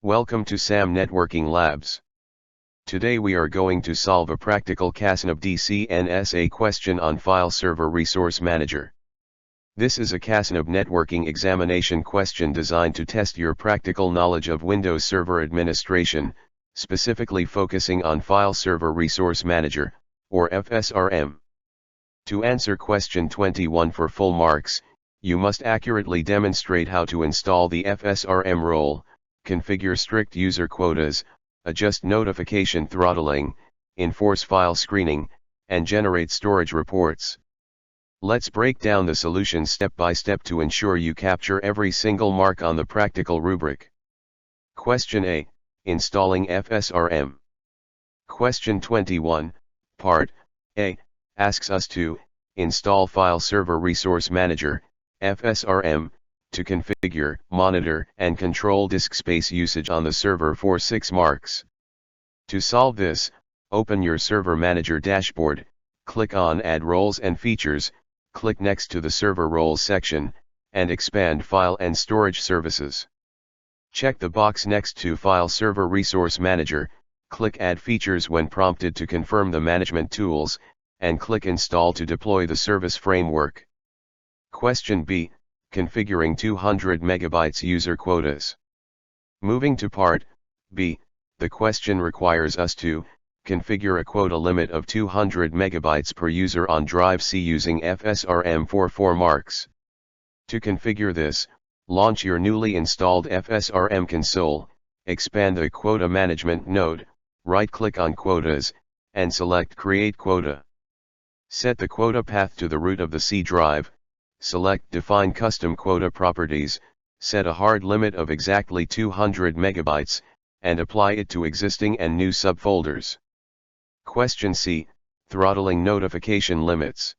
Welcome to SAM Networking Labs. Today we are going to solve a practical Kasneb DCNSA question on File Server Resource Manager. This is a Kasneb networking examination question designed to test your practical knowledge of Windows Server administration, specifically focusing on File Server Resource Manager, or FSRM. To answer question 21 for full marks, you must accurately demonstrate how to install the FSRM role, configure strict user quotas, adjust notification throttling, enforce file screening, and generate storage reports. Let's break down the solution step by step to ensure you capture every single mark on the practical rubric. Question A. Installing FSRM. Question 21, Part A, asks us to install File Server Resource Manager, FSRM, to configure, monitor, and control disk space usage on the server for 6 marks. To solve this, open your Server Manager dashboard, click on Add Roles and Features, click next to the Server Roles section, and expand File and Storage Services. Check the box next to File Server Resource Manager, click Add Features when prompted to confirm the management tools, and click Install to deploy the service framework. Question B. Configuring 200 MB user quotas. Moving to Part B, the question requires us to configure a quota limit of 200 MB per user on Drive C using FSRM for 4 marks. To configure this, launch your newly installed FSRM console, expand the Quota Management node, right-click on Quotas, and select Create Quota. Set the quota path to the root of the C drive. Select Define Custom Quota Properties, set a hard limit of exactly 200 MB, and apply it to existing and new subfolders. Question C. Throttling Notification Limits.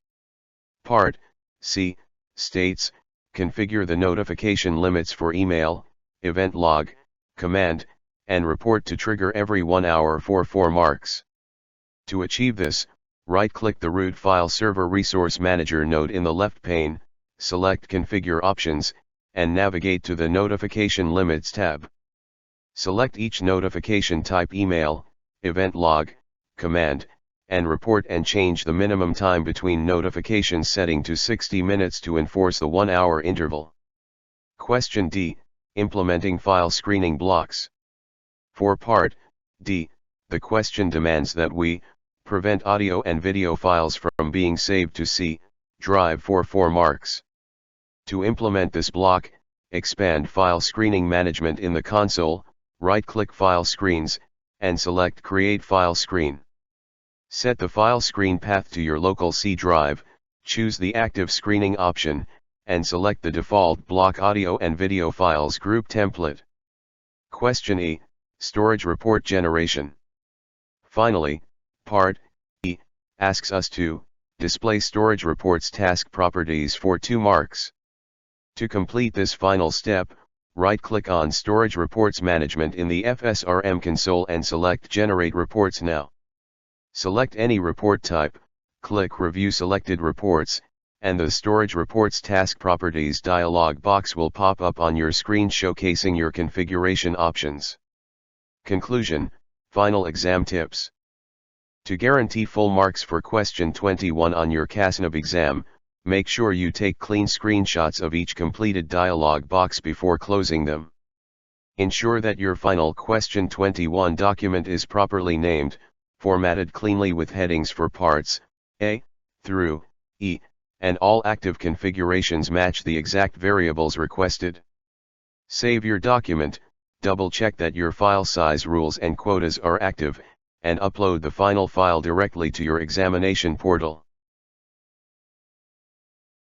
Part C states, configure the notification limits for email, event log, command, and report to trigger every 1 hour for 4 marks. To achieve this, right-click the root File Server Resource Manager node in the left pane, select Configure Options, and navigate to the Notification Limits tab. Select each notification type email, event log, command, and report and change the minimum time between notifications setting to 60 minutes to enforce the 1 hour interval. Question D. Implementing file screening blocks. For Part D, the question demands that we prevent audio and video files from being saved to C drive for 4 marks. To implement this block, expand File Screening Management in the console, right-click File Screens, and select Create File Screen. Set the file screen path to your local C drive, choose the Active Screening option, and select the default Block Audio and Video Files group template. Question E. Storage Report Generation. Finally, Part E asks us to display storage reports task properties for 2 marks. To complete this final step, right-click on Storage Reports Management in the FSRM console and select Generate Reports Now. Select any report type, click Review Selected Reports, and the Storage Reports Task Properties dialog box will pop up on your screen showcasing your configuration options. Conclusion, Final Exam Tips. To guarantee full marks for question 21 on your Kasneb exam, make sure you take clean screenshots of each completed dialog box before closing them. Ensure that your final question 21 document is properly named, formatted cleanly with headings for parts A through E, and all active configurations match the exact variables requested. Save your document, double-check that your file size rules and quotas are active, and upload the final file directly to your examination portal.